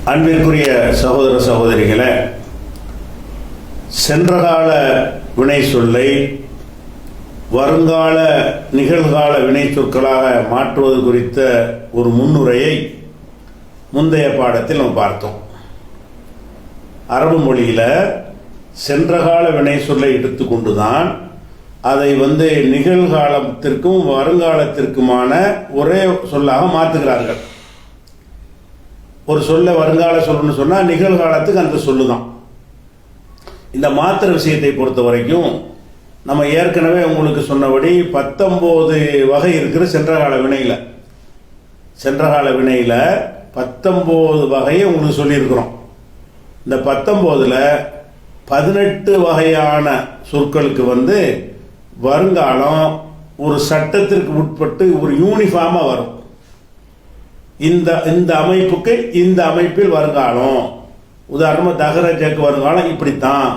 அன்பிற்குரிய சகோதர சகோதரிகளை, சென்றகால வினை சொல்லை வருங்கால நிகழ்கால வினை சொற்களாக மாற்றுவது குறித்த ஒரு முன்னுரையை முந்தைய பாடத்தில் நம்ம பார்த்தோம். அரபு மொழியில் சென்றகால வினை சொல்லை எடுத்துக்கொண்டு தான் அதை நிகழ்காலத்திற்கும் வருங்காலத்திற்குமான ஒரே சொல்லாக மாற்றுகிறார்கள். ஒரு சொல்ல வருங்கால சொல்லணும்னு சொன்னால் நிகழ்காலத்துக்கு அந்த சொல்லு தான். இந்த மாத்திர விஷயத்தை பொறுத்த வரைக்கும் நம்ம ஏற்கனவே உங்களுக்கு சொன்னபடி 19 வகை இருக்கிற சென்றகால வினையில் 19 வகையை உங்களுக்கு சொல்லியிருக்கிறோம். இந்த 19ல் 18 வகையான சொற்களுக்கு வருங்காலம் ஒரு சட்டத்திற்கு உட்பட்டு ஒரு யூனிஃபார்மாக வரும். இந்த அமைப்புக்கு இந்த அமைப்பில் வருங்காலம், உதாரணமாக தஹரஜக்கு வருங்காலம் இப்படித்தான்,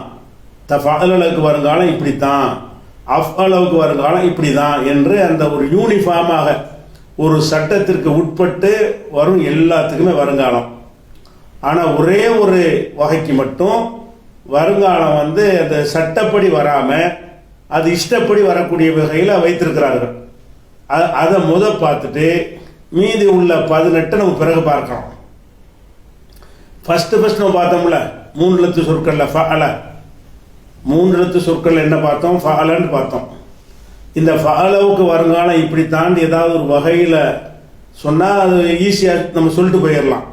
தஃஅலலுக்கு வருங்காலம் இப்படித்தான், அஃஅலுக்கு வருங்காலம் இப்படி தான் என்று அந்த ஒரு யூனிஃபார்மாக ஒரு சட்டத்திற்கு உட்பட்டு வரும் எல்லாத்துக்குமே வருங்காலம். ஆனால் ஒரே ஒரு வகைக்கு மட்டும் வருங்காலம் அந்த சட்டப்படி வராமல் அது இஷ்டப்படி வரக்கூடிய வகையில் வைத்திருக்கிறார்கள். அதை பார்த்துட்டு மீதி உள்ள 18 நம்ம பிறகு பார்க்கிறோம். ஃபஸ்ட்டு நம்ம பார்த்தோம்ல 3 எழுத்து சொற்களில் ஃபஅல, 3 எழுத்து சொற்கள் என்ன பார்த்தோம்? ஃபஅலன்னு பார்த்தோம். இந்த ஃபஅலவுக்கு வருங்காலம் இப்படி தாண்டி ஏதாவது ஒரு வகையில் சொன்னால் அது ஈஸியாக நம்ம சொல்லிட்டு போயிடலாம்.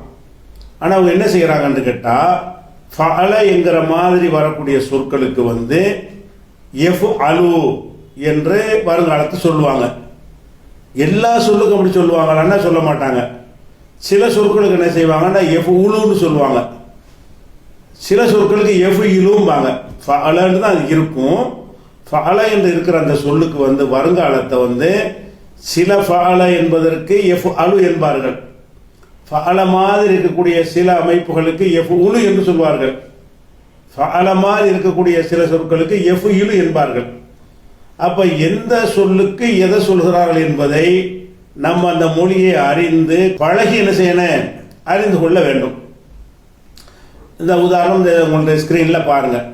ஆனால் அவங்க என்ன செய்கிறாங்கன்னு கேட்டால், ஃபஅல என்கிற மாதிரி வரக்கூடிய சொற்களுக்கு எஃப் அலு என்று வருங்காலத்தை சொல்லுவாங்க. எல்லா சொல்லுக்கும் அப்படி சொல்லுவாங்களான்னா சொல்ல மாட்டாங்க. சில சொற்களுக்கு என்ன செய்வாங்கன்னா எஃப் உலுன்னு சொல்லுவாங்க, சில சொற்களுக்கு எஃப் இலும்பாங்க. ஃபஅலன்னு தான் அது இருக்கும். ஃபஅல என்று இருக்கிற அந்த சொல்லுக்கு வருங்காலத்தை சில ஃபஅல என்பதற்கு எஃப் அலு என்பார்கள். ஃபஅல மாதிரி இருக்கக்கூடிய சில அமைப்புகளுக்கு எஃப் உலு என்று சொல்வார்கள். ஃபஅல மாதிரி இருக்கக்கூடிய சில சொற்களுக்கு எஃப் இலு என்பார்கள். அப்போ எந்த சொல்லுக்கு எதை சொல்கிறார்கள் என்பதை நம்ம அந்த மொழியை அறிந்து பழகி என்ன செய்யணும், அறிந்து கொள்ள வேண்டும். இந்த உதாரணம் உங்களுடைய ஸ்க்ரீனில் பாருங்கள்.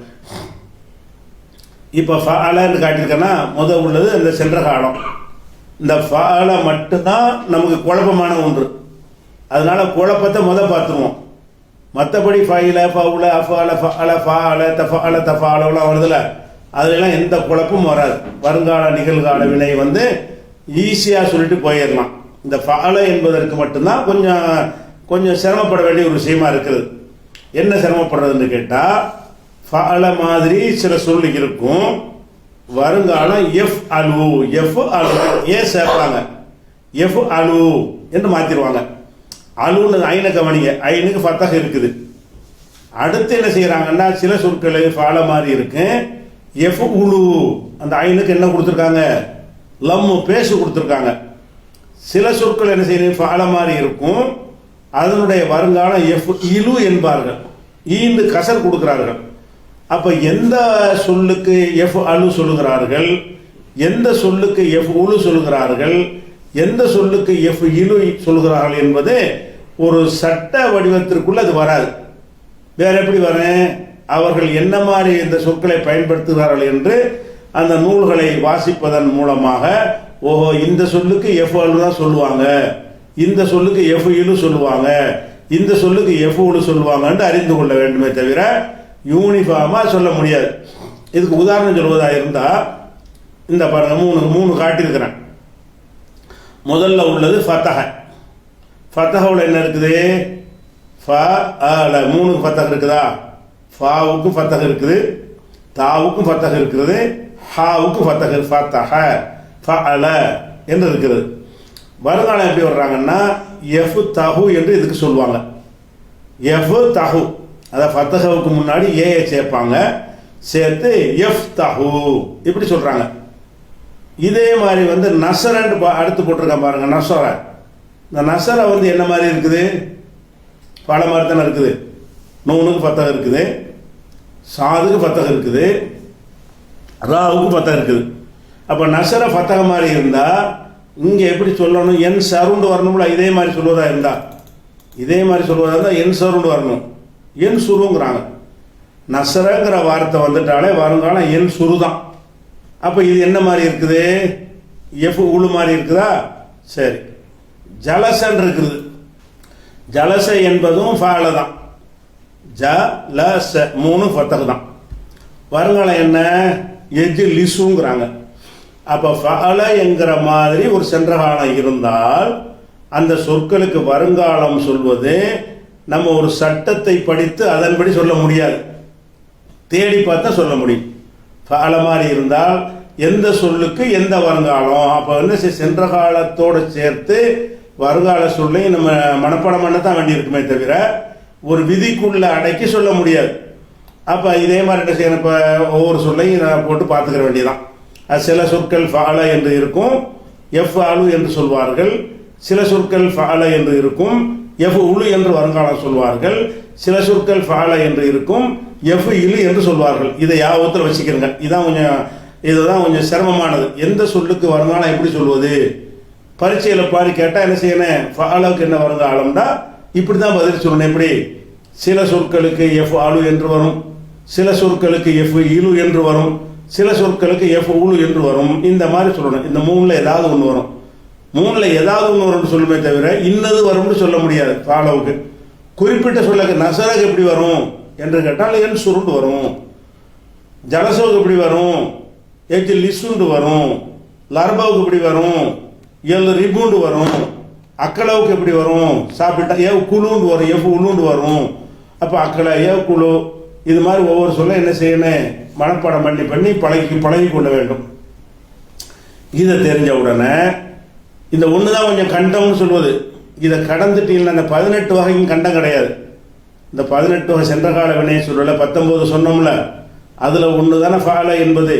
இப்போ ஃபஅலன்னு காட்டியிருக்கேன்னா முதல் உள்ளது அந்த சென்ற காலம். இந்த ஃபஅல மட்டும்தான் நமக்கு குழப்பமான ஒன்று. அதனால குழப்பத்தை பார்த்துருவோம். மற்றபடி ஃபைல ஃபவுல அஃபஅல ஃபஅல ஃபஅல தஃபஅல தஃபஅலலாம் வருதுல, அதெல்லாம் எந்த குழப்பமும் வராது. வருங்கால நிகழ்கால வினை ஈஸியாக சொல்லிட்டு போயிடலாம். இந்த ஃபஅல என்பதற்கு மட்டும்தான் கொஞ்சம் சிரமப்பட வேண்டிய ஒரு விஷயமா இருக்குது. என்ன சிரமப்படுறதுன்னு கேட்டால், ஃபஅல மாதிரி சில சொல்லு இருக்கும், வருங்காலம் எஃப் அலு ஏன் சேர்ப்பாங்க, எஃப் அலு என்று மாற்றிடுவாங்க. அலுன்னு ஐனை கவனிங்க, ஐனுக்கு ஃபத்தஹ் இருக்குது. அடுத்து என்ன செய்கிறாங்கன்னா, சில சொற்கள் ஃபஅல மாதிரி இருக்கு, எஃப் உலு அந்த ஐனுக்கு என்ன கொடுத்துருக்காங்க, லம்மு பேசு கொடுத்துருக்காங்க. சில சொற்கள் என்ன செய்யணும், ஃபஅல மாதிரி இருக்கும், அதனுடைய வருங்காலம் எஃப் இலு என்பார்கள், ஈந்து கசர் கொடுக்கிறார்கள். அப்போ எந்த சொல்லுக்கு எஃப் அலு சொல்லுகிறார்கள், எந்த சொல்லுக்கு எஃப் உலு சொல்லுகிறார்கள், எந்த சொல்லுக்கு எஃப் இலு சொல்லுகிறார்கள் என்பது ஒரு சட்ட வடிவத்திற்குள்ள அது வராது. வேற எப்படி வரேன், அவர்கள் என்ன மாதிரி இந்த சொற்களை பயன்படுத்துகிறார்கள் என்று அந்த நூல்களை வாசிப்பதன் மூலமாக, ஓஹோ இந்த சொல்லுக்கு எஃப் அலு தான் சொல்லுவாங்க, இந்த சொல்லுக்கு எஃப் இலு சொல்லுவாங்க, இந்த சொல்லுக்கு எஃப் உலு சொல்லுவாங்கன்னு அறிந்து கொள்ள வேண்டுமே தவிர யூனிஃபார்மாக சொல்ல முடியாது. இதுக்கு உதாரணம் சொல்வதாக இருந்தால் இந்த பாருங்க, மூணு காட்டியிருக்கிறேன். முதல்ல உள்ளது ஃபத்தஹ. ஃபத்தஹுல என்ன இருக்குது, ஃபஅல 3 ஃபத்தஹ் இருக்குதா, ஃபாவுக்கும் ஃபத்தஹ் இருக்குது, தாவுக்கும் ஃபத்தஹ் இருக்குது, ஹாவுக்கும் ஃபத்தஹ், ஃபத்தஹ ஃபஅல என்று இருக்குது. வருங்காலம் எப்படி வர்றாங்கன்னா எஃப் தஹு என்று இதுக்கு சொல்லுவாங்க. எஃப் தஹு, அதாவது ஃபத்தஹவுக்கு முன்னாடி ஏயை சேர்ப்பாங்க, சேர்த்து எஃப் தஹு இப்படி சொல்கிறாங்க. இதே மாதிரி நசரன்னு அடுத்து போட்டிருக்கேன் பாருங்க, நசர. இந்த நசரை என்ன மாதிரி இருக்குது, பல மாதிரி தானே இருக்குது. நூனுக்கு ஃபத்தஹ் இருக்குது, சாதுக்கு ஃபத்தஹ் இருக்குது, ராவுக்கு ஃபத்தஹ் இருக்குது. அப்போ நசர ஃபத்தஹ் மாதிரி இருந்தால் இங்கே எப்படி சொல்லணும், என் சருண்டு வரணும்ல, இதே மாதிரி சொல்வதா இருந்தால் இதே மாதிரி சொல்வதா இருந்தால் என்சருன்னு வரணும். என் சுருங்கிறாங்க. நசரங்கிற வார்த்தை வந்துட்டாலே வருங்காலம் என் சுரு தான். அப்போ இது என்ன மாதிரி இருக்குது? எஃப் உழு மாதிரி இருக்குதா? சரி. ஜலசன் இருக்குது. ஜலச என்பதும் ஃபால தான். ஜலச 3 ஃபத்தஹ் தான். வருங்காலம் என்ன? எஜ் லிசுங்கிறாங்க. அப்போ ஃபால என்கிற மாதிரி ஒரு சென்ற காலம் இருந்தால் அந்த சொற்களுக்கு வருங்காலம் சொல்வது நம்ம ஒரு சட்டத்தை படித்து அதன்படி சொல்ல முடியாது, தேடி பார்த்தா சொல்ல முடியும். ஃபால மாதிரி இருந்தால் எந்த சொல்லுக்கு எந்த வருங்காலம், அப்போ வந்து சென்ற காலத்தோடு சேர்த்து வருங்கால சொல்லையும் நம்ம மனப்பாடம் பண்ண தான் வேண்டியிருக்குமே தவிர ஒரு விதிக்குள்ள அடக்கி சொல்ல முடியாது. அப்போ இதே மாதிரி என்ன செய்யணும்? இப்போ ஒவ்வொரு சொல்லையும் நான் போட்டு பார்த்துக்கிற வேண்டியதான். சில சொற்கள் ஃபால என்று இருக்கும், எஃப் ஆலு என்று சொல்வார்கள். சில சொற்கள் ஃபால என்று இருக்கும், எஃப் உழு என்று வருங்காலம் சொல்வார்கள். சில சொற்கள் ஃபால என்று இருக்கும், எஃப் இழு என்று சொல்வார்கள். இதை யாபத்தில் வச்சுக்கிறங்க. இதுதான் கொஞ்சம் சிரமமானது. எந்த சொல்லுக்கு வருங்காலம் எப்படி சொல்வது? பரீட்சையில் பாரு கேட்டால் என்ன செய்யணும்? ஃபாலவுக்கு என்ன வருங்காலம்னா இப்படி தான் பதில் சொல்லணும். எப்படி? சில சொற்களுக்கு எஃப் ஆலு என்று வரும், சில சொற்களுக்கு எஃப் இழு என்று வரும், சில சொற்களுக்கு எஃப் உழு என்று வரும். இந்த மாதிரி சொல்லணும். இந்த 3ல் ஏதாவது ஒன்று வரும். 3ல் ஏதாவது ஒன்று வரும்னு சொல்லுமே தவிர இன்னது வரும்னு சொல்ல முடியாது. ஃபாலவுக்கு குறிப்பிட்ட சொல்லுக்கு நசரகு எப்படி வரும் என்று கேட்டால் என் சுருண்டு வரும். ஜலசோவுக்கு எப்படி வரும்? எஜ் லிசுண்டு வரும். லர்பாவுக்கு எப்படி வரும்? எல் ரிபுண்டு வரும். அக்கலவுக்கு எப்படி வரும்? சாப்பிட்டா ஏவ் குழுண்டு வரும், எஃப் உளுண்டு வரும். அப்போ அக்கலை ஏவ் குழு இது மாதிரி ஒவ்வொரு சொல்ல என்ன செய்யணும்? மனப்பாடம் பண்ணி பழகி கொள்ள வேண்டும். இதை தெரிஞ்ச உடனே இந்த ஒன்று தான் கொஞ்சம் கண்டம்னு சொல்வது. இதை கடந்துட்டீங்கன்னா அந்த 18 வகையும் கண்டம் கிடையாது. இந்த 18 வகை சென்ற கால வினை சொல்லல 19 சொன்னோம்ல, அதில் ஒன்று தானே ஃபால என்பது.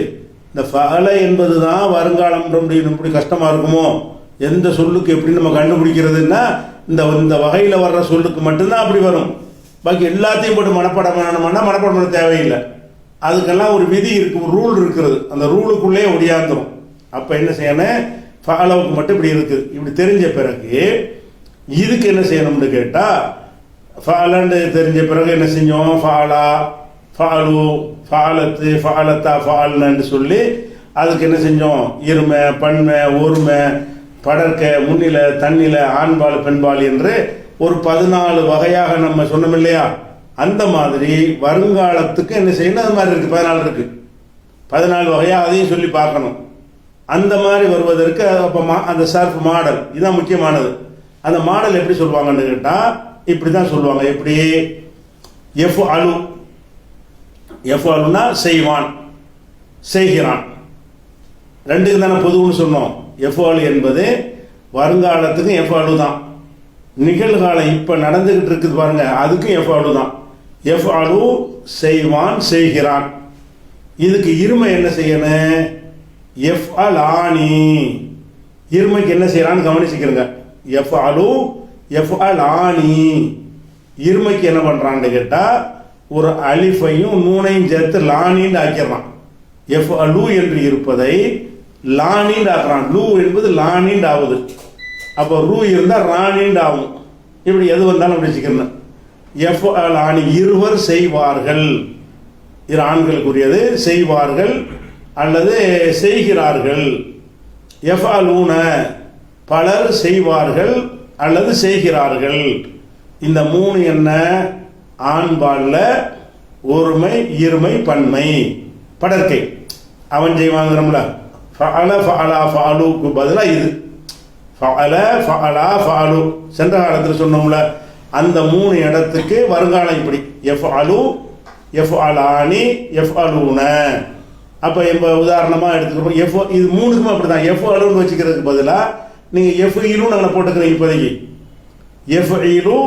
இந்த ஃபால என்பது தான் வருங்காலம். இப்படி கஷ்டமாக இருக்குமோ? எந்த சொல்லுக்கு எப்படி நம்ம கண்டுபிடிக்கிறதுன்னா இந்த வகையில் வர்ற சொல்லுக்கு மட்டும்தான் அப்படி வரும். பாக்கி எல்லாத்தையும் போட்டு மனப்பாடம் மனப்பாடம் பண்ண தேவையில்லை. அதுக்கெல்லாம் ஒரு விதி இருக்கு, ஒரு ரூல் இருக்கிறது. அந்த ரூலுக்குள்ளே ஒடியாந்துடும். அப்போ என்ன செய்யணும்? ஃபாலவுக்கு மட்டும் இப்படி இருக்குது. இப்படி தெரிஞ்ச பிறகு இதுக்கு என்ன செய்யணும்னு கேட்டால், ஃபாலன்னு தெரிஞ்ச பிறகு என்ன செஞ்சோம்? ஃபாலா, ஃபாலு, ஃபாலத்து, ஃபாலத்தா, ஃபால்னு சொல்லி அதுக்கு என்ன செஞ்சோம்? இருமை, பன்மை, ஒருமை, படர்க்க, முன்னில, தன்னில, ஆண்பால், பெண்பால் என்று ஒரு 14 வகையாக நம்ம சொன்னோம் இல்லையா? அந்த மாதிரி வருங்காலத்துக்கு என்ன செய்யணும்? அது மாதிரி இருக்குது. 14 இருக்கு. 14 வகையாக அதையும் சொல்லி பார்க்கணும். அந்த மாதிரி வருவதற்கு அப்போ அந்த சர்ஃப் மாடல் இதுதான் முக்கியமானது. அந்த மாடல் எப்படி சொல்லுவாங்கன்னு கேட்டால் இப்படி தான் சொல்லுவாங்க. எப்படி? எஃப் அலு, எஃப் அலுனா செய்வான், செய்கிறான். ரெண்டுக்கு தானே பொதுவுன்னு சொன்னோம். எஃப் அலு என்பது வருங்காலத்துக்கும் எஃப் அலு தான். நிகழ்காலம் இப்போ நடந்துகிட்டு இருக்குது பாருங்க, அதுக்கும் எஃப் அலு தான். எஃப் அலு செய்வான், செய்கிறான். இதுக்கு இருமை என்ன செய்யணும்? எஃப் அல் ஆனி. இருமைக்கு என்ன செய்யறான்னு கவனிச்சுக்கிறங்க. எஃப் அலு, எஃப் அல் ஆனி. இருமைக்கு என்ன பண்றான்னு கேட்டா ஒரு அலிஃபையும் நூனையும் சேர்த்து லானின்னு ஆக்கிடுறான். எஃப் அலு என்று இருப்பதை லானின்னு ஆக்குறான். லூ என்பது லானின்னு ஆகுது. அப்போ ரூ இருந்தால் ராணின்னு ஆகும். இப்படி எது வந்தாலும் அப்படி வச்சுக்கிறேன். எஃப் அல் ஆனி இருவர் செய்வார்கள். இது ஆண்களுக்குரியது. செய்வார்கள் அல்லது செய்கிறார்கள். எஃப் அலூன பலர் செய்வார்கள் அல்லது செய்கிறார்கள். இந்த 3 என்ன? ஆண்பால்ல ஒருமை, இருமை, பன்மை, படற்கை. அவன் செய்வாங்கிறோம்ல. ஃபஅல, ஃபஅலா, ஃபஅலுக்கு பதிலாக இது ஃபஅல, ஃபஅலா, ஃபஅலு. சென்ற காலத்தில் சொன்னோம்ல, அந்த 3 இடத்துக்கு வருங்காலம் இப்படி எஃப் அலு, எஃப் அலானி, எஃப் அலூன. அப்போ இப்போ உதாரணமாக எடுத்துக்கிறோம். எஃப் இது 3க்குமே அப்படி தான். எஃப் அலுன்னு வச்சுக்கிறதுக்கு பதிலாக நீங்கள் எஃப் இலுன்னு நாங்கள் போட்டுக்கிறீங்க இப்போதைக்கு. எஃப் இலு,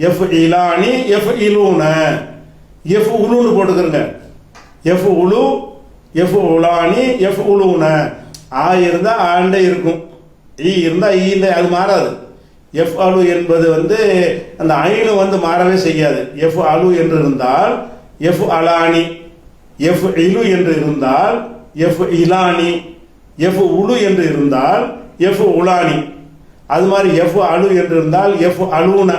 எஃப் இலானி, எஃப் இலூன. எஃப் உலுன்னு போட்டுக்கிறங்க. எஃப் உலு, எஃப் உலானி, எஃப் உலூன. ஆ இருந்தால் ஆண்டே இருக்கும், ஈ இருந்தால் ஈண்ட, அது மாறாது. எஃப் அலு என்பது அந்த ஐனு மாறவே செய்யாது. எஃப் அலு என்று இருந்தால் எஃப் அலானி, எஃப் இலு என்று இருந்தால் எஃப் இலானி, எஃப் உலு என்று இருந்தால் எஃப் உலானி. அது மாதிரி எஃப் அலு என்று இருந்தால் எஃப் அலூன.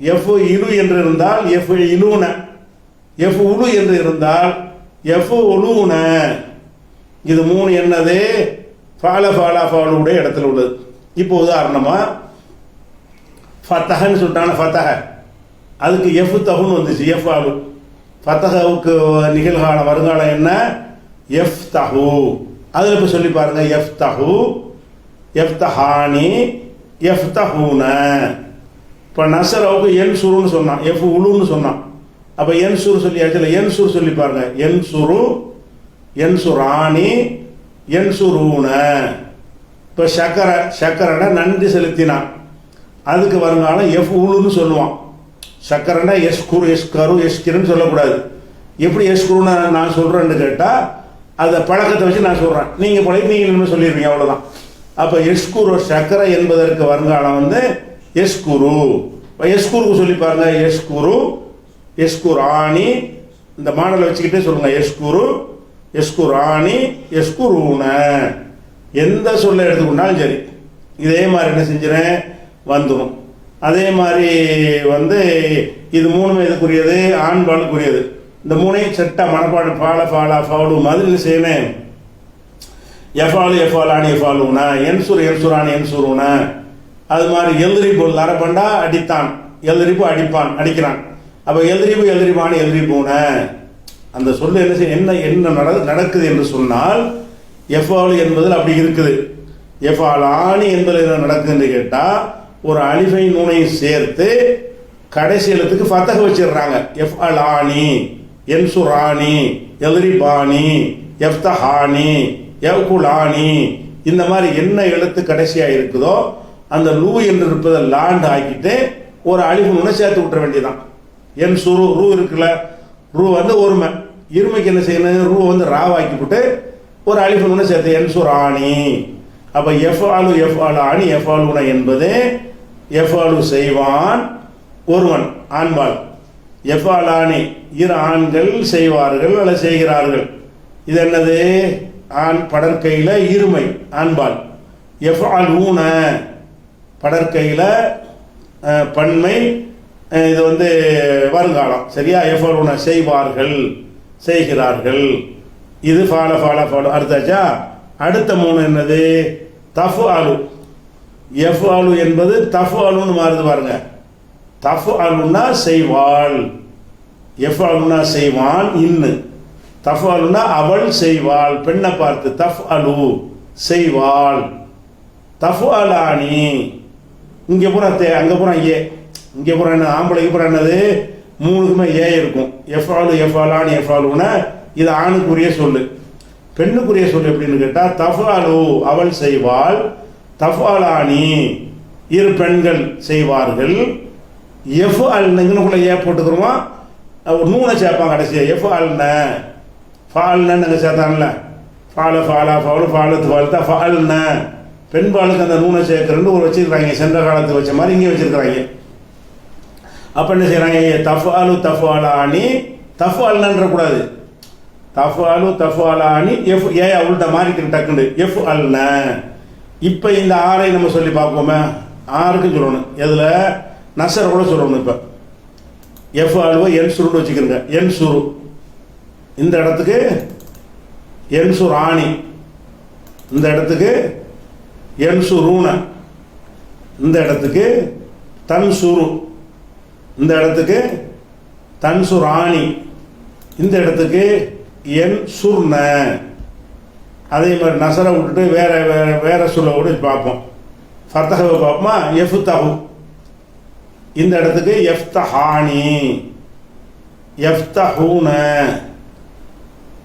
எஃப் இலு என்று இருந்தால் எஃப் இலுன, எஃப் உலு என்று இருந்தால் எஃப் உலுன. இது மூணு என்னது? ஃபால ஃபாலா ஃபாலுடைய இடத்துல உள்ளது. இப்போ உதாரணமா ஃபத்தஹன்னு சொல்லிட்டான, ஃபத்தஹ அதுக்கு எஃப் தகுன்னு வந்துச்சு, எஃப் ஆலு. ஃபத்தஹவுக்கு நிகழ்கால வருங்காலம் என்ன? எஃப் தஹு. அதில் இப்போ சொல்லி பாருங்க, எஃப் தஹு, எஃப் தஹானி, எஃப் தஹூன. இப்போ நசரவுக்கு என் சுருன்னு சொன்னான், எஃப் உலுன்னு சொன்னான். அப்போ என் சுரு சொல்லியாச்சு, என் சுரு சொல்லி பாருங்க, என் சுரு, என் சுராணி, என் சுருன. இப்போ சக்கரனை நன்றி செலுத்தினான், அதுக்கு வருங்காலம் எஃப் உலுன்னு சொல்லுவான். சக்கரனா எஸ்குரு, எஸ்கரு, எஸ்கிருன்னு சொல்லக்கூடாது. எப்படி எஸ்குருன்னு நான் சொல்கிறேன்னு கேட்டால் அதை பழக்கத்தை வச்சு நான் சொல்கிறேன், நீங்கள் பழகி நீங்கள் என்ன சொல்லிடுவீங்க, அவ்வளோதான். அப்போ எஸ்குரு சக்கரை என்பதற்கு வருங்காலம் வந்து எஸ்குரு. எஸ்குருக்கு சொல்லி பாருங்க, எஸ்குரு, எஸ்குராணி. இந்த மாடலை வச்சுக்கிட்டே சொல்லுங்க, எஸ்குரு, எஸ்குராணி, எஸ்குருன. எந்த சொல்ல எடுத்துக்கொண்டாலும் சரி இதே மாதிரி என்ன செஞ்சிடறேன் வந்துடும். அதே மாதிரி வந்து இது மூணுமே எதுக்குரியது? ஆண்பாலுக்குரியது. இந்த மூணையும் செட்டா மனப்பாடு ஃபால ஃபாலா ஃபவுடு மாதிரி செய்யணும். எஃபாலு எஃபாலானி எஃபாலுன, என்சுர் என்சுரானி என்சுருன. அது மாதிரி எல்ரிபு லரபண்டா அடித்தான், எல்ரிபு அடிப்பான், அடிக்கிறான். அப்போ எல்ரிபு எல்ரிபானி எல்ரிபூன. அந்த சொல்ல என்ன செய்ய, என்ன என்ன நடக்குது என்று சொன்னால் எஃபாலு என்பதில் அப்படி இருக்குது. எஃபாலானி என்பதில் என்ன நடக்குதுன்னு கேட்டால் ஒரு அலிஃபை நூனையும் சேர்த்து கடைசி எழுத்துக்கு ஃபத்தஹ் வச்சிடுறாங்க. எஃப் அலானி, என்சுரானி, எல்ரிபானி, எஃப்தஹானி, எவ்குலானி. இந்த மாதிரி என்ன எழுத்து கடைசியாக இருக்குதோ அந்த லூ என்று இருப்பதை லாண்டு ஆக்கிட்டு ஒரு அலிஃபு நூனை சேர்த்து விட்டுற வேண்டியதான். என் சுரு ரூ இருக்குல்ல, ரூ வந்து ஒருமை, இருமைக்கு என்ன செய்யணும்? ரூ வந்து ராவாக்கி விட்டு ஒரு அலிஃபு நூனை சேர்த்து என் சுராணி. அப்போ எஃபாலு எஃபாலானி எஃபாலுன என்பது எஃபாலு செய்வான் ஒருவன், ஆண்பால். எஃபாலானி இரு ஆண்கள் செய்வார்கள் அல்ல செய்கிறார்கள். இது என்னது? ஆண் படற்கையில் இருமை, ஆண்பால். எஃபாலூன படற்கையில் பன்மை, இது வந்து வருங்காலம். சரியா? எஃபாலூன செய்வார்கள், செய்கிறார்கள். இது ஃபால ஃபாலா ஃபாலு. அடுத்தாச்சா? அடுத்த மூணு என்னது? தஃப் அலு. எஃப் அலு என்பது தஃப் அலுன்னு மாறுது பாருங்க. தஃப் அலுன்னா செய்வாள், எஃப் அலுன்னா செய்வான் இன்னு. தஃப் அலுன்னா அவள் செய்வாள், பெண்ணை பார்த்து. தஃப் அலு செய்வாள். தஃப் அலானி இங்கே பூரா அங்கே பூரா ஏ, இங்கே பூரா என்ன? ஆம்பளைக்கு பூரா என்னது? மூணுக்குமே ஏ இருக்கும். எஃப் அலு எஃப் அலானி எஃப் அலுன்னா இது ஆணுக்குரிய சொல்லு. பெண்ணுக்குரிய சொல் எப்படின்னு கேட்டால் தஃபாலு அவள் செய்வாள், தஃபாலானி இரு பெண்கள் செய்வார்கள். எஃப் அல்னுங்கன்னு ஏ போட்டுக்கிறோமா, ஒரு நூனை சேர்ப்பாங்க கடைசியாக. எஃப் அல்ன ஃபால்னு நாங்கள் சேர்த்தான்ல, ஃபால ஃபாலா ஃபாலு ஃபாலத்து ஃபால்த்தா ஃபால்ன. பெண்பாலுக்கு அந்த நூனை சேர்க்கிறன்னு ஒரு வச்சிருக்கிறாங்க, சென்ற காலத்துக்கு வச்ச மாதிரி இங்கே வச்சிருக்கிறாங்க. அப்போ என்ன செய்கிறாங்க? தஃபாலு தஃபாலானி, தஃபால்னன்ற கூடாது, தஃபாலு தஃபாலானி எஃப் ஏ உள்ட்ட மாறிக்கிற டக்குண்டு எஃப் அல்ன. இப்போ இந்த ஆறை நம்ம சொல்லி பார்ப்போமே, ஆறுக்கு சொல்லணும். எதில்? நசர் கூட சொல்லணும். இப்போ எஃப் அலுவ என் சுருன்னு வச்சுக்கிறோங்க. என் சுரு இந்த இடத்துக்கு என் சுராணி, இந்த இடத்துக்கு என் சுருன, இந்த இடத்துக்கு தன் சுரு, இந்த இடத்துக்கு தன் சுராணி, இந்த இடத்துக்கு என் சுர்ண. அதே மாதிரி நசரை விட்டுட்டு வேற வேற வேற சொல்ல கூட பார்ப்போம். ஃபத்தஹவை பார்ப்போமா? எஃப் தஹு, இந்த இடத்துக்கு எஃப் தஹானி, எஃப் தஹூன,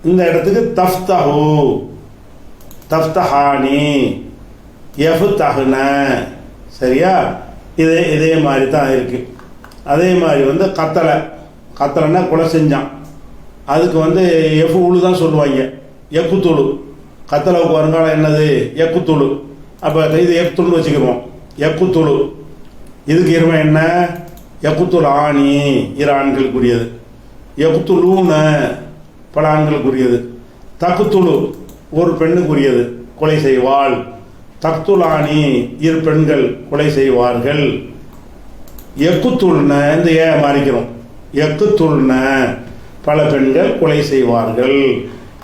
இந்த இடத்துக்கு தஃப்தஹு, தஃப்தஹானி, எஃப் தஹ்ன. சரியா? இதே மாதிரி தான் இருக்கு. அதே மாதிரி வந்து கத்தலை, கத்தலைன்னா கொலை செஞ்சான், அதுக்கு வந்து எஃப் உழு தான் சொல்லுவாங்க. எக்குத்துழு கத்தலவுக்கு வருங்காலம் என்னது? எக்குத்துழு. அப்போ இது எக்குத்துள்னு வச்சுக்கிறோம். எக்குத்துழு இதுக்கு இருமை என்ன? எக்குத்துள் ஆணி இரு ஆண்களுக்குரியது. எக்குத்துளூன பல ஆண்களுக்குரியது. தக்குத்துழு ஒரு பெண்ணுக்குரியது, கொலை செய்வாள். தக்துலானி இரு பெண்கள் கொலை செய்வார்கள். எக்குத்துள்ன இந்த ஏ மாறிக்கிறோம். எக்குத்துள்ன பல பெண்கள் கொலை செய்வார்கள்.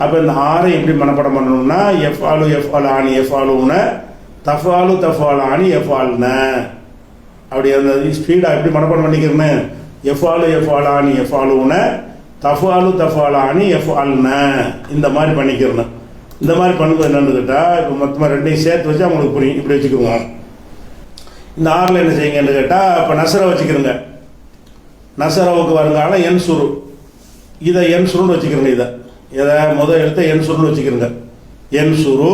அப்போ இந்த 6 எப்படி மனப்பாடம் பண்ணணும்னா எஃபாலு எஃபால் ஆணி எஃபாலுன தஃபாலு தஃபால் ஆணி எஃபால்ன. அப்படி அந்த ஸ்பீடாக எப்படி மனப்பாடம் பண்ணிக்கிறேன்னு எஃபாலு எஃபால் ஆணி எஃபாலுன தஃபாலு தஃபால் ஆணி எஃபால்ன இந்த மாதிரி பண்ணிக்கிறேன். இந்த மாதிரி பண்ணும்போது என்னன்னு கேட்டால் இப்போ மொத்தமாக ரெண்டையும் சேர்த்து வச்சு அவங்களுக்கு புரியும். இப்படி வச்சுக்குவோம். இந்த 6ல் என்ன செய்யுங்கன்னு கேட்டால் இப்போ நசரை வச்சுக்கிறோங்க. நசரவுக்கு வருங்காலம் என் சுரு, இதை என் சுருன்னு வச்சுக்கிறோங்க. இதை முதல் எழுத்த என் சுருன்னு வச்சுக்கிறோங்க. என் சுரு.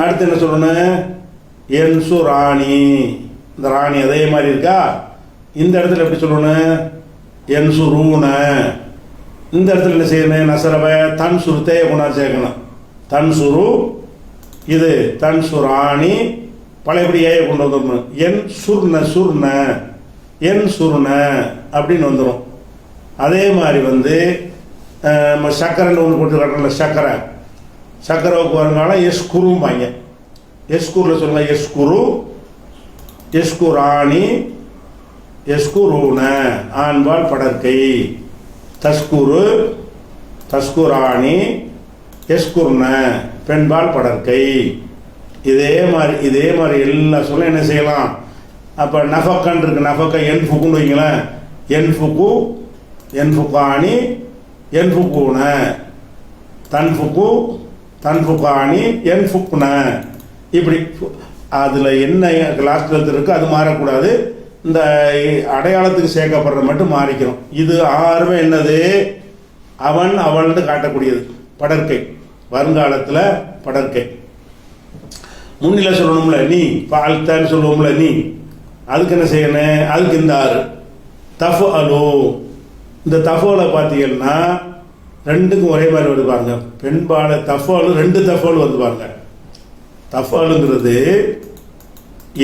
அடுத்து என்ன சொல்லணும்? என் சு ராணி. இந்த ராணி அதே மாதிரி இருக்கா. இந்த இடத்துல எப்படி சொல்லணும்? என் சுருன. இந்த இடத்துல என்ன செய்யணும்? நசரவை தன் சுருத்தே குணா சேர்க்கணும். தன் சுரு இது தன் சுராணி பழையபடி ஏயை கொண்டு வந்துடணும். என் சுர்ண சுர்ண என் சுர்ண அப்படின்னு வந்துடும். அதே மாதிரி வந்து சக்கரைன்னு ஒன்று போட்டு காட்டல. சக்கரவுக்கு வருங்காலம் எஸ்குரும்பாங்க. எஸ்கூரில் சொல்லுங்க. எஸ்குரு எஸ்குராணி எஸ்குருன ஆண்பால் படற்கை. தஸ்குரு தஸ்குராணி எஸ்குர்ன பெண்பால் படற்கை. இதே மாதிரி எல்லா சொல்ல என்ன செய்யலாம்? அப்போ நஃபக்கன் இருக்கு. நஃபக்க என் ஃபுக்குன்னு வைங்களேன். என் ஃபுக்கு என் ஃபுக்காணி என் ஃபுக்குன தன் ஃபுக்கு தன் ஃபுக்காணி என் ஃபுக்குன. இப்படி அதில் என்ன லாஸ்ட் எழுத்து இருக்கு அது மாறக்கூடாது. இந்த அடையாளத்துக்கு சேர்க்கப்படுறது மட்டும் மாறிக்கிறோம். இது 6 என்னது? அவன் அவள்னு காட்டக்கூடியது படற்கை. வருங்காலத்தில் படற்கை. முன்னில சொல்லணும்ல நீ பால்தான்னு சொல்லுவோம்ல நீ. அதுக்கு என்ன செய்யணும்? அதுக்கு இந்த 6 தஃபு அலோ. இந்த தஃபோலை பார்த்தீங்கன்னா ரெண்டுக்கும் ஒரே மாதிரி வருது பாருங்க. பெண்பால தஃபாலு 2 தஃபாலு வந்து பாருங்க. தஃபாலுங்கிறது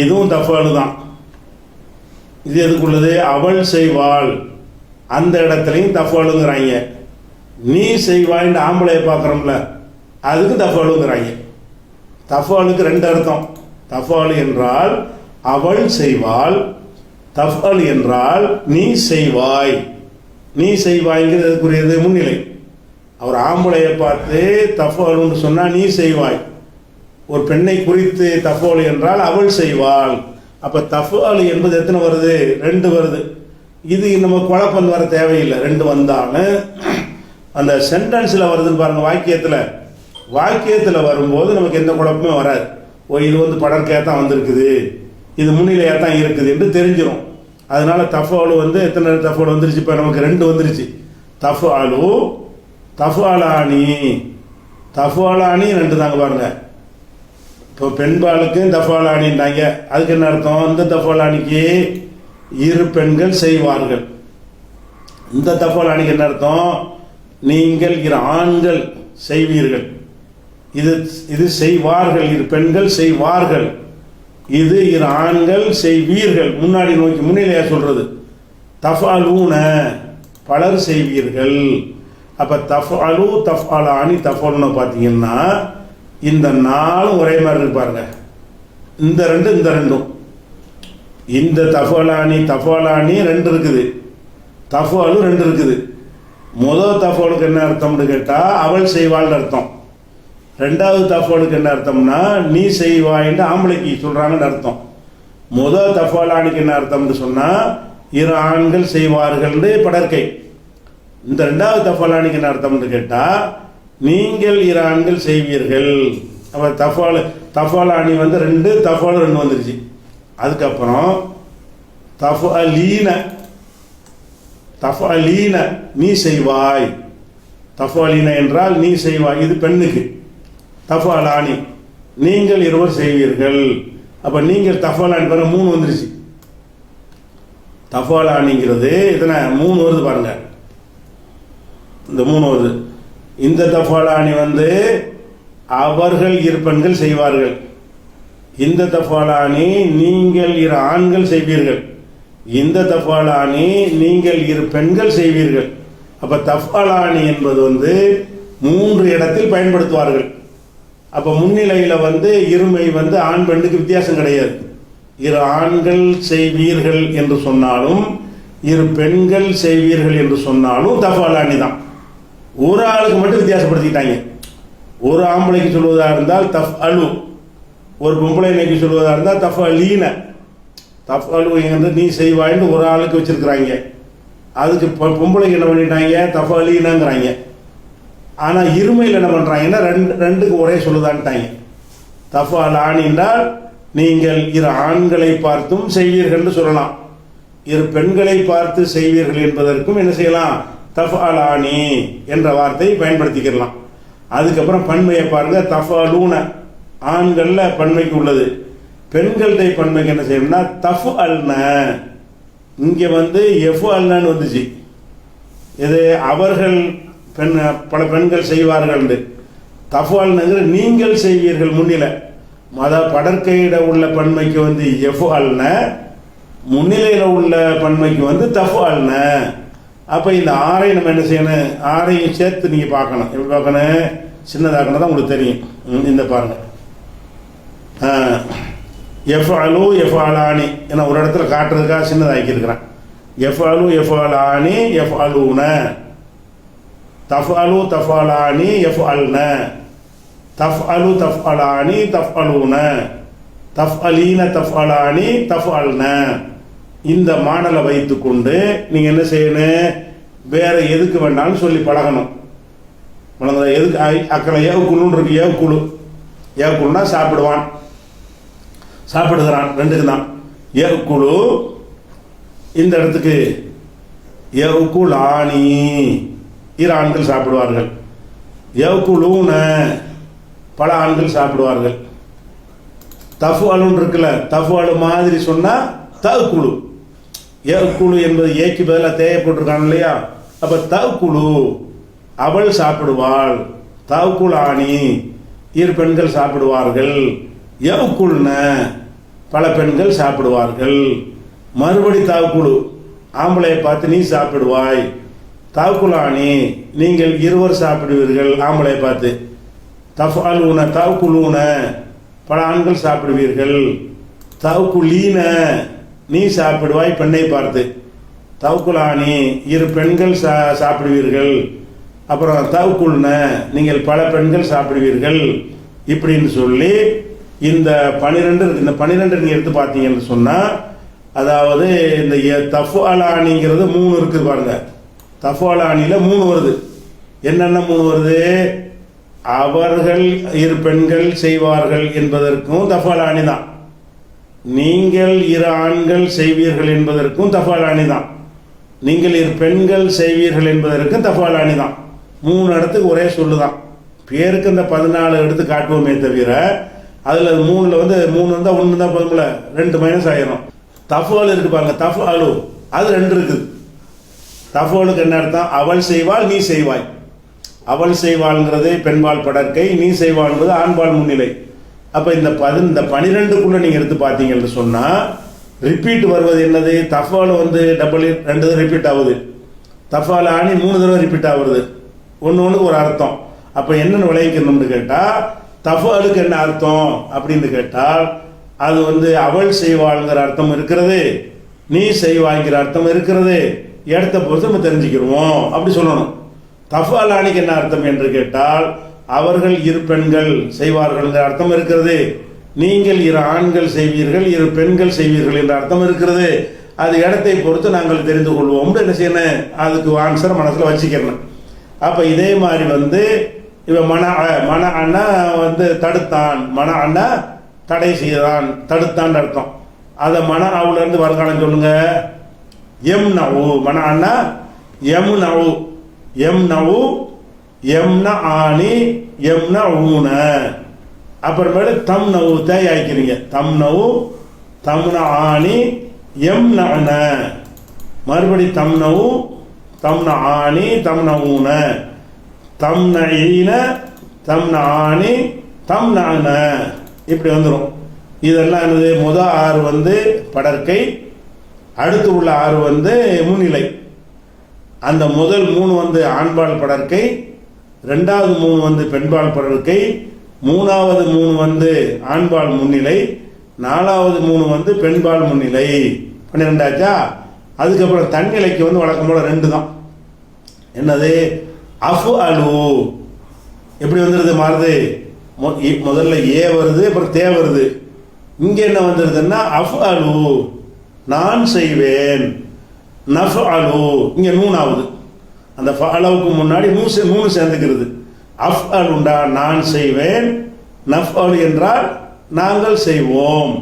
இதுவும் தஃபாலு தான். இது எதுக்குள்ளது? அவள் செய்வாள். அந்த இடத்துலையும் தஃபாலுங்கிறாங்க. நீ செய்வாய்ன்னு ஆம்பளையை பார்க்குறோம்ல அதுக்கு தஃபாலுங்கிறாங்க. தஃபாலுக்கு 2 அர்த்தம். தஃபாலு என்றால் அவள் செய்வாள். தஃபால் என்றால் நீ செய்வாய். நீ செய்வாய்ங்கிறதுக்குரியது முன்னிலை. அவர் ஆம்பளையை பார்த்து தஃபாலுன்னு சொன்னால் நீ செய்வாய். ஒரு பெண்ணை குறித்து தஃபாலு என்றால் அவள் செய்வாள். அப்போ தஃபாலு என்பது எத்தனை வருது? 2 வருது. இது நம்ம குழப்பம் வர தேவையில்லை. 2 வந்தாலும் அந்த சென்டென்ஸில் வருதுன்னு பாருங்க. வாக்கியத்தில் வரும்போது நமக்கு எந்த குழப்பமே வராது. இது வந்து படற்கையாக தான் வந்திருக்குது, இது முன்னிலையாக தான் இருக்குது என்று தெரிஞ்சிடும். அதனால தஃபாலு வந்து எத்தனை தஃபாலு வந்துருச்சு? இப்போ நமக்கு 2 வந்துருச்சு. தஃபாலு தஃபாலானி. தஃபாலானி 2 தாங்க பாருங்க. இப்போ பெண்பாலுக்கு தஃபாலானின்றாங்க. அதுக்கு என்ன அர்த்தம்? இந்த தஃபாலானிக்கு 2 பெண்கள் செய்வார்கள். இந்த தஃபாலானிக்கு என்ன அர்த்தம்? நீங்கள் 2 ஆண்கள் செய்வீர்கள். இது செய்வார்கள். 2 பெண்கள் செய்வார்கள். இது 2 ஆண்கள் செய்வீர்கள். முன்னாடி நோக்கி முன்னிலையா சொல்றது. தஃபாலூன பலர் செய்வீர்கள். அப்ப தஃபாலு தஃபாலானி தஃபாலுன்னு பார்த்தீங்கன்னா இந்த 4 ஒரே மாதிரி இருப்பாருங்க. இந்த 2 இந்த தஃபாலானி 2 இருக்குது. தஃபாலு 2 இருக்குது. முதல் தஃபாலுக்கு என்ன அர்த்தம்னு கேட்டால் அவள் செய்வாள்னு அர்த்தம். 2வது தஃபாலுக்கு என்ன அர்த்தம்னா நீ செய்வாயின்னு ஆம்பளைக்கு சொல்கிறாங்கன்னு அர்த்தம். முதல் தஃபாலானிக்கு என்ன அர்த்தம்னு சொன்னால் 2 ஆண்கள் செய்வார்கள்னு படற்கை. இந்த 2வது தஃபாலானிக்கு என்ன அர்த்தம்னு கேட்டால் நீங்கள் 2 ஆண்கள் செய்வீர்கள். அப்போ தஃபாலானி வந்து 2 தஃபாலு 2 வந்துருச்சு. அதுக்கப்புறம் தஃபாலீன நீ செய்வாய். தஃபாலீன என்றால் நீ செய்வாய். இது பெண்ணுக்கு. தஃபாலானி நீங்கள் 2 செய்வீர்கள். அப்போ நீங்கள் தஃபாலானி பாருங்க 3 வந்துருச்சு. தஃபாலானிங்கிறது இத்தனை 3 வருது பாருங்க. இந்த 3 வருது. இந்த தஃபாலானி வந்து அவர்கள் 2 பெண்கள் செய்வார்கள். இந்த தஃபாலானி நீங்கள் 2 ஆண்கள் செய்வீர்கள். இந்த தஃபாலானி நீங்கள் 2 பெண்கள் செய்வீர்கள். அப்ப தஃபாலானி என்பது வந்து 3 இடத்தில் பயன்படுத்துவார்கள். அப்ப முன்னிலையில வந்து இருமை வந்து ஆண் பெண்ணுக்கு வித்தியாசம் கிடையாது. இரு ஆண்கள் செய்வீர்கள் என்று சொன்னாலும் இரு பெண்கள் செய்வீர்கள் என்று சொன்னாலும் தஃஅலானி தான். ஒரு ஆளுக்கு மட்டும் வித்தியாசப்படுத்திக்கிட்டாங்க. ஒரு ஆம்பளைக்கு சொல்வதாக இருந்தால் தஃஅலு, ஒரு பொம்பளை நோக்கி சொல்வதாக இருந்தால் தஃஅலீன. தஃஅலு என்று நீ செய்வாயின்னு ஒரு ஆளுக்கு வச்சிருக்கிறாங்க. அதுக்கு பொம்பளைக்கு என்ன பண்ணிட்டாங்க, தஃஅலீனங்கிறாங்க. ஆனால் இருமையில் என்ன பண்ணுறாங்கன்னா ரெண்டுக்கு ஒரே சொல்லுதான்ட்டாங்க. தஃஅலானி என்றால் நீங்கள் இரு ஆண்களை பார்த்தும் செய்வீர்கள் சொல்லலாம், இரு பெண்களை பார்த்து செய்வீர்கள் என்பதற்கும் என்ன செய்யலாம், தஃஅலானி என்ற வார்த்தையை பயன்படுத்திக்கலாம். அதுக்கப்புறம் பன்மையை பாருங்க, தஃஅலூன ஆண்கள்ல பன்மைக்கு உள்ளது, பெண்களுடைய பன்மைக்கு என்ன செய்யணும்னா தஃஅல்ன. இங்கே எஃப்அல்னு வந்துச்சு. இது அவர்கள் பல பெண்கள் செய்வார்கள். தஃஅல்னுங்கிற நீங்கள் செய்வீர்கள் முன்னிலை. படற்கையிட உள்ள பன்மைக்கு எஃப்அல்ன, முன்னிலையில் உள்ள பன்மைக்கு தஃஅல்ன. அப்போ இந்த ஆறை நம்ம என்ன செய்யணும், ஆறையும் சேர்த்து நீங்கள் பார்க்கணும். எப்படி பார்க்கணும், சின்னதாக்கணும் தான் உங்களுக்கு தெரியும். இந்த பாருங்க, எஃப்அலு எஃப்அலானி என ஒரு இடத்துல காட்டுறதுக்காக சின்னதாக்கி இருக்கிறேன். எஃப்அலு எஃப்அலானி எஃப்அலூன, தஃஅலு தஃஅலானி எஃப்அல்ன, தஃஅலு தஃஅலானி தஃஅலூன, தஃஅலீன தஃஅலானி தஃஅல்ன. இந்த மாடலை வைத்துக்கொண்டு நீங்க என்ன செய்யணும், வேற எதுக்கு வேண்டாம்னு சொல்லி பழகணும். எதுக்கு அக்கறை ஏவுக்குழுன்னு இருக்கு, ஏவுக்குழு. ஏவுக்குழுனா சாப்பிடுவான், சாப்பிடுகிறான், ரெண்டுக்கு தான் ஏவுக்குழு. இந்த இடத்துக்கு ஏவுக்குலானி, இரு ஆண்கள் சாப்பிடுவார்கள். ஏவுக்குலூன, பல ஆண்கள் சாப்பிடுவார்கள். தஃஅலுன்னு இருக்குல்ல, தஃஅலு மாதிரி சொன்னா தஅக்குலு. ஏக்குழு என்பது ஏக்கு பதிலாக தேவைப்பட்டிருக்காங்க இல்லையா, அப்ப தஅக்குலு அவள் சாப்பிடுவாள். தஅக்குலானி இரு பெண்கள் சாப்பிடுவார்கள். யஅக்குல்ன பல பெண்கள் சாப்பிடுவார்கள். மறுபடி தஅக்குலு ஆம்பளையை பார்த்து நீ சாப்பிடுவாய். தஅக்குலானி நீங்கள் இருவர் சாப்பிடுவீர்கள் ஆம்பளையை பார்த்து. தஃஅலூன தஅக்குலூன பல ஆண்கள் சாப்பிடுவீர்கள். தஅக்குலீன நீ சாப்பிடுவாய் பெண்ணை பார்த்து. தஅக்குலானி இரு பெண்கள் சாப்பிடுவீர்கள். அப்புறம் தஅக்குல்ன நீங்கள் பல பெண்கள் சாப்பிடுவீர்கள். இப்படின்னு சொல்லி இந்த 12 இருக்கு. இந்த 12 நீங்க எடுத்து பார்த்தீங்கன்னு சொன்னா, அதாவது இந்த தஃஅலானிங்கிறது 3 இருக்குது பாருங்க. தஃஅலானில 3 வருது. என்னென்ன 3 வருது, அவர்கள் இரு பெண்கள் செய்வார்கள் என்பதற்கும் தஃஅலானி தான். நீங்கள் இரு ஆண்கள் செய்வீர்கள் என்பதற்கும் தஃஅலானி தான். நீங்கள் இரு பெண்கள் செய்வீர்கள் என்பதற்கும் தஃஅலானி தான். 3 இடத்துக்கு ஒரே சொல்லுதான். பேருக்கு இந்த 14 எடுத்து காட்டுவோமே தவிர அதுல 3ல 3 இருந்தா 1 தான் போதும்ல, 2 மைனஸ் ஆயிரும். தஃஅல் இருக்கு பாருங்க, தஃஅலு அது 2 இருக்குது. தஃஅலுக்கு என்ன அர்த்தம், அவள் செய்வாள் நீ செய்வாய். அவள் செய்வாள்ங்கிறது பெண்பால் படற்கை, நீ செய்வாள்ங்கிறது ஆண்பால் முன்னிலை. அப்ப இந்த 12க்குள்ள நீங்க எடுத்து பார்த்தீங்கன்னு சொன்னா ரிப்பீட் வருவது என்னது, தஃஅலு டபுள் 2 தடவை ரிப்பீட் ஆகுது. தஃஅலானி 3 தடவை ரிப்பீட் ஆகுது. ஒன்றுக்கு ஒரு அர்த்தம். அப்ப என்னன்னு விளைவிக்கணும்னு கேட்டா, தஃஅலுக்கு என்ன அர்த்தம் அப்படின்னு கேட்டால் அது அவள் செய்வாள்ங்கிற அர்த்தம் இருக்கிறது, நீ செய்வாய்ங்கிற அர்த்தம் இருக்கிறது. இடத்த பொறுத்து நம்ம தெரிஞ்சுக்கிறோம் அப்படி சொல்லணும். தஃஅலானிக்கு என்ன அர்த்தம் என்று கேட்டால், அவர்கள் இரு பெண்கள் செய்வார்கள் அர்த்தம் இருக்கிறது, நீங்கள் இரு ஆண்கள் செய்வீர்கள் இரு பெண்கள் செய்வீர்கள் என்ற அர்த்தம் இருக்கிறது. அது இடத்தை பொறுத்து நாங்கள் தெரிந்து கொள்வோம். என்ன செய்யணும், அதுக்கு ஆன்சர் மனசுல வச்சுக்கணும். அப்ப இதே மாதிரி இவன் மன அண்ணா தடுத்தான், மன அண்ணா தடை செய்தான், தடுத்தான் அர்த்தம். அதை மன அவுல இருந்து வருங்காலம் சொல்லுங்க. எம் நவு மன அண்ணா எம் நவு எம் நவு எம்ன ஆணி எம்ன ஊன. அப்புறமேல தம் நவு தேய் ஆய்க்கிறீங்க. தம் நவு தம்ன ஆணி எம் நன, மறுபடி தம் நவு தம்ன ஆணி தம்ன ஊன, தம்ன ஈன தம்ன ஆணி தம் நன. இப்படி வந்துடும். இதெல்லாம் என்னது, முதல் 6 படற்கை, அடுத்து உள்ள 6 முன்னிலை. அந்த முதல் 3 ஆண்பால் படற்கை, 2வது 3 பெண்பால் படற்கை, 3வது 3 ஆண்பால் முன்னிலை, 4வது 3 வந்து பெண்பால் முன்னிலை 12 ஆச்சா. அதுக்கப்புறம் தன்னிலைக்கு வந்து வழக்கம் போல 2 தான். என்னது? அஃபு அலு. எப்படி வந்துடுது? மாறுது. முதல்ல ஏ வருது, அப்புறம் தே வருது. இங்கே என்ன வந்துடுதுன்னா அஃப் அலு, நான் செய்வேன். நஃப் அலு, இங்கே நூன் ஆகுது. அந்த அளவுக்கு முன்னாடி 3 சேர்ந்துக்கிறது. அஃப் அலுண்டா நான் செய்வேன், நஃப் அலு என்றால் நாங்கள் செய்வோம்.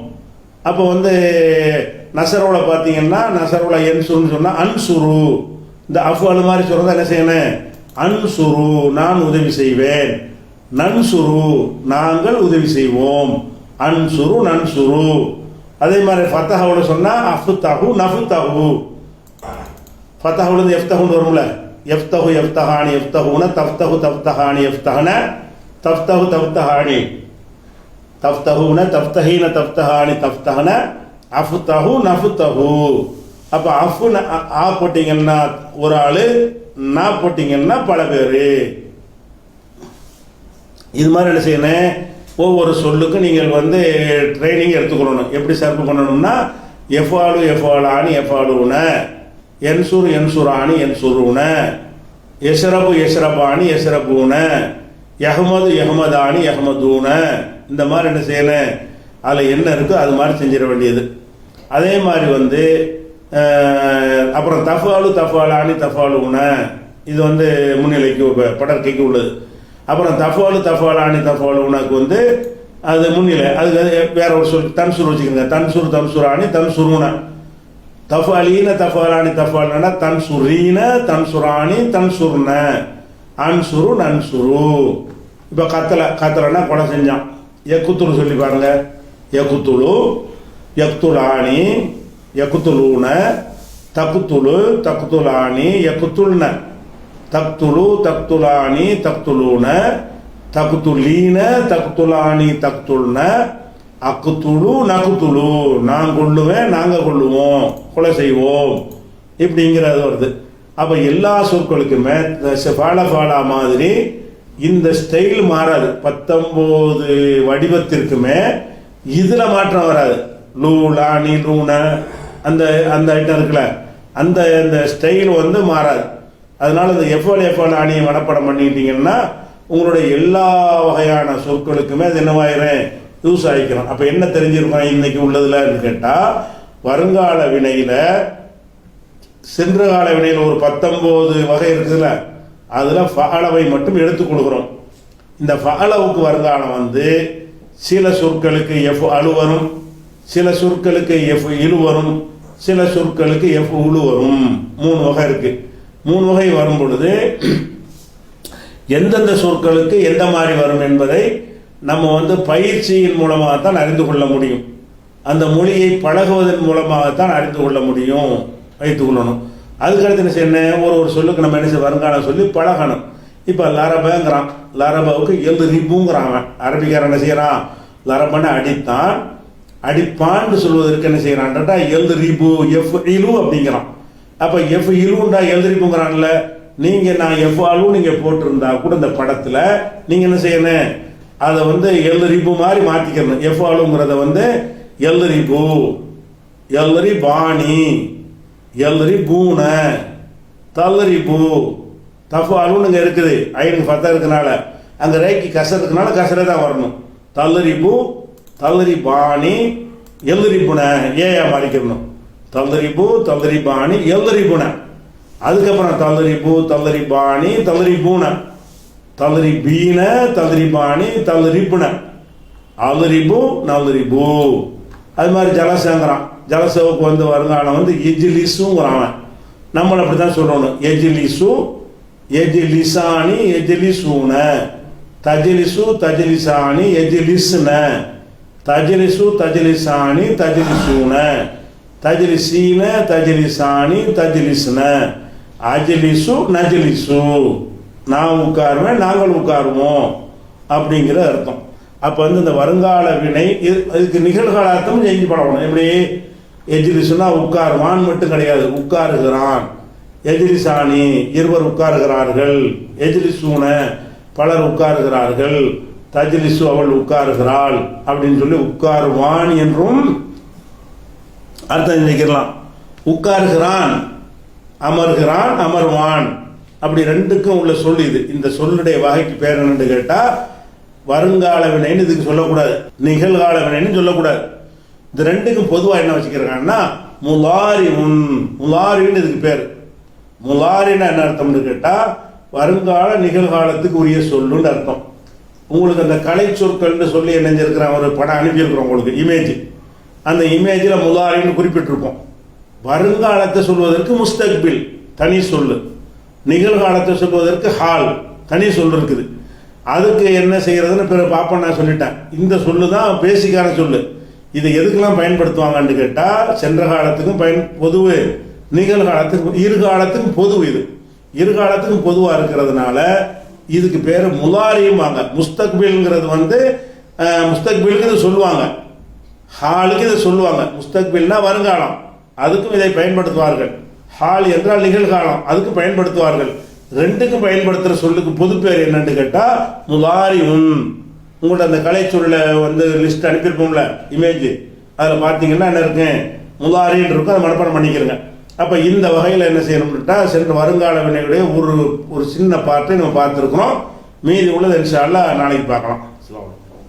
அப்போ வந்து நசரோல பார்த்தீங்கன்னா நசரோல என்சுருன்னு சொன்னால் அன்சுரு. இந்த அஃப் அலு மாதிரி சொல்கிறதா என்ன செய்யணும்? அன்சுரு, நான் உதவி செய்வேன். நன்சுரு, நாங்கள் உதவி செய்வோம். அன்சுரு நன்சுரு. அதே மாதிரி ஃபத்தஹோட சொன்னால் அஃப்தஹு நஃப்தஹு. ஃபத்தஹுலேருந்து எஃப்தஹுன்னு வரும்ல. எஃப்தஹு எஃப்தஹானி எஃப்தஹுன, தஃப்தஹு தஃப்தஹானி எஃப்தஹன, தஃப்தஹு தஃப்தஹானி தஃப்தஹுன, தஃப்தஹீன தஃப்தஹானி தஃப்தஹன, அஃப்தஹு நஃப்தஹு. அப்போ அஃபு ஆ போட்டிங்கன்னா ஒரு ஆள், நா போட்டிங்கன்னா பல பேர். இது மாதிரி என்ன செய்யணும்? ஒவ்வொரு சொல்லுக்கும் நீங்கள் வந்து ட்ரைனிங் எடுத்துக்கொள்ளணும். எப்படி சர்ப்பு பண்ணணும்னா எஃபாலு எஃபாலானி எஃபாலுன, என்சுர் என்சுரானி என்சுருன, எஷ்ரபு எஷ்ரபானி எஷ்ரபூன, யஹ்மது யஹ்மதானி யஹ்மதூன. இந்த மாதிரி என்ன செய்யணும்? அதில் என்ன இருக்கோ அது மாதிரி செஞ்சிட வேண்டியது. அதே மாதிரி வந்து அப்புறம் தஃபாலு தஃபாலானி தஃபாலுன, இது வந்து முன்னிலைக்கு படற்கைக்கு உள்ளது. அப்புறம் தஃபாலு தஃபாலானி தஃபாலுனக்கு வந்து அது முன்னிலை. அதுக்கு வேற ஒரு சொல் தன்சுர் வச்சுக்கோங்க. தன்சுர் தன்சுரானி தன்சுருன, தஃபாலீன தஃபாலானி தஃபாலுனா தன்சுரீன தன்சுரானி தன்சுர்ன, அன்சுரு நன்சுரு. இப்போ கத்தலைன்னா கொலை செஞ்சான். எக்குத்துலு சொல்லி பாருங்க. எக்குத்துலு எக்துலானி எக்குத்துலூன, தக்குத்துலு தக்குத்துலானி எக்குத்துல்ன, தக்துலு தக்துலானி தக்துலூன, தக்குத்துலீன தக்துலானி தக்துல்ன, அக்குத்துலு நக்குத்துலு, நான் கொள்ளுவேன் நாங்கள் கொள்ளுவோம், கொலை செய்வோம், இப்படிங்கிறது வருது. அப்போ எல்லா சொற்களுக்குமே ஃபாலா மாதிரி இந்த ஸ்டைல் மாறாது. 19 வடிவத்திற்குமே இதில் மாற்றம் வராது. லூ லானி லூன அந்த அந்த ஐட்டம் இருக்குல்ல, அந்த ஸ்டைல் வந்து மாறாது. அதனால இந்த எஃப்எல் ஆணியை மனப்படம் பண்ணிக்கிட்டீங்கன்னா உங்களுடைய எல்லா வகையான சொற்களுக்குமே அது என்னவாயிரும்? யூஸ் ஆகிக்கிறோம். அப்போ என்ன தெரிஞ்சிருக்கோம் இன்னைக்கு உள்ளதுலன்னு கேட்டால், வருங்கால வினையில் சென்ற கால வினையில் ஒரு 19 வகை இருக்குதுல்ல, அதில் ஃபஅலவை மட்டும் எடுத்து கொடுக்குறோம். இந்த ஃபஅலவுக்கு வருங்காலம் வந்து சில சொற்களுக்கு எஃப் அலு வரும், சில சொற்களுக்கு எஃப் இழு வரும், சில சொற்களுக்கு எஃப் உழு வரும். 3 வகை இருக்கு. 3 வகை வரும் பொழுது எந்தெந்த சொற்களுக்கு எந்த மாதிரி வரும் என்பதை நம்ம வந்து பயிற்சியின் மூலமாகத்தான் அறிந்து கொள்ள முடியும். அந்த மொழியை பழகுவதன் மூலமாகத்தான் அறிந்து கொள்ள முடியும், வைத்துக் கொள்ளணும். அதுக்கடுத்து என்ன செய்யணும்? ஒரு சொல்லுக்கு நம்ம என்ன செய்ய வருங்காலம் சொல்லி பழகணும். இப்போ லரபங்கிறான், லரபாவுக்கு எல் ரிபுங்கிறான். அரபிக்காரன் என்ன செய்யறான்? லரபனை அடித்தான், அடிப்பான்னு சொல்வதற்கு என்ன செய்யறான்டா எல் ரிபு எஃப் இலு அப்படிங்கிறான். அப்போ எஃப் இலுண்டா எல் ரிபுங்கிறான்ல. நீங்கள் நான் எஃப் அலு நீங்கள் போட்டிருந்தா கூட இந்த படத்தில் நீங்கள் என்ன செய்யணும்? அதை வந்து எல் ரிபு மாதிரி மாற்றிக்கிறணும். எஃப் அலுங்கிறத வந்து எல் ரிபு, எல் ரிபானி, எல் ரிபூன, தல் ரிபு, தஃப் அலுன்னு இங்கே இருக்குது. ஐனுக்கு 10 இருக்கனால அங்கே ரேக்கி கசர் இருக்கனால கசரே தான் வரணும். தல்ரிபு தல்ரிபானி எல்ரிபுன ஏயா மாறிக்கணும். தல்ரிபு தல்ரிபானி எல்ரிபுன. அதுக்கப்புறம் தல்ரிபு தல்ரிபானி தல்ரிபூன, தல்ரிபீன தல்ரிபானி தல்ரிபுன, அல்ரிபு நல்ரிபு. அது மாதிரி ஜலசங்கிறான். ஜலசவுக்கு வந்து வருங்காலம் வந்து எஜிலிசுங்கிறான். நம்மளை அப்படி தான் சொல்லணும். எஜிலிசு எஜிலிசானி எஜிலிசூன, தஜிலிசு தஜிலிசானி எஜிலிஸ்ன, தஜிலிசு தஜிலிசானி தஜிலிசூன, தஜிலிசீன தஜிலிசானி தஜிலிஸ்ன, அஜிலிசு நஜிலிசு, நான் உட்காருவேன் நாங்கள் உட்காருவோம் அப்படிங்கிற அர்த்தம். அப்போ வந்து இந்த வருங்கால வினை இதுக்கு நிகழ்கால அர்த்தம் செஞ்சு பழகணும். எப்படி? எஜிலிசுனா உட்காருவான் மட்டும் கிடையாது, உட்காருகிறான். எஜிலிசானி இருவர் உட்காருகிறார்கள், எஜிலிசூன பலர் உட்காருகிறார்கள், தஜ்லிசு அவள் உட்காருகிறாள் அப்படின்னு சொல்லி உட்காருவான் என்றும் அர்த்தம் செஞ்சுக்கலாம். உட்காருகிறான், அமர்கிறான், அமர்வான், அப்படி ரெண்டுக்கும் உள்ள சொல் இது. இந்த சொல்லுடைய வகைக்கு பேர் என்னன்னு கேட்டா வருங்கால வினைன்னு இதுக்கு சொல்லக்கூடாது, நிகழ்கால வினைன்னு சொல்லக்கூடாது. இந்த ரெண்டுக்கும் பொதுவாக என்ன வச்சுக்கிறாங்கன்னா முலாரின்னு இதுக்கு பேர். முலாரின்னு என்ன அர்த்தம்னு கேட்டா வருங்கால நிகழ்காலத்துக்கு உரிய சொல்லுன்னு அர்த்தம். உங்களுக்கு அந்த கலை சொற்கள்னு சொல்லி என்னஞ்சிருக்கிறேன், ஒரு படம் அனுப்பியிருக்கிறோம் உங்களுக்கு இமேஜ். அந்த இமேஜில் முலாரின்னு குறிப்பிட்டிருப்போம். வருங்காலத்தை சொல்வதற்கு முஸ்தக்பில் தனி சொல்லு, நிகழ்காலத்தை சொல்வதற்கு ஹால் தனி சொல்லு இருக்குது. அதுக்கு என்ன செய்யறதுன்னு பிற பாப்பா நான் சொல்லிட்டேன். இந்த சொல்லு தான் பேசிக்கான சொல்லு. இதை எதுக்கெல்லாம் பயன்படுத்துவாங்கன்னு கேட்டால் சென்ற காலத்துக்கும் பொதுவு, நிகழ்காலத்துக்கும் இருகாலத்துக்கும் பொது. இது இருகாலத்துக்கும் பொதுவாக இருக்கிறதுனால இதுக்கு பேர் முலாரியும்பாங்க. முஸ்தக்பில்ங்கிறது முஸ்தக்பிலுக்கு இதை சொல்லுவாங்க, ஹாலுக்கு இதை சொல்லுவாங்க. முஸ்தக்பில்னா வருங்காலம், அதுக்கும் இதை பயன்படுத்துவார்கள். ஹால் என்றால் நிகழ்காலம், அதுக்கு பயன்படுத்துவார்கள். ரெண்டுக்கும் பயன்படுத்துகிற சொல்லுக்கு பொது பேர் என்னன்னு கேட்டால் முலாரியும். உங்கள்ட்ட அந்த கலை சொல்ல லிஸ்ட் அனுப்பியிருப்போம்ல இமேஜ், அதில் பார்த்தீங்கன்னா என்ன இருக்கு, முலாரின்னு இருக்கும். அதை மனப்பாடம் பண்ணிக்கிறங்க. அப்போ இந்த வகையில் என்ன செய்யணும்னுட்டா சென்ற வருங்கால வினையுடைய ஒரு சின்ன பார்ட்டை நம்ம பார்த்துருக்குறோம். மீதி உள்ளது இன்ஷா அல்லாஹ் நாளைக்கு பார்க்கலாம்.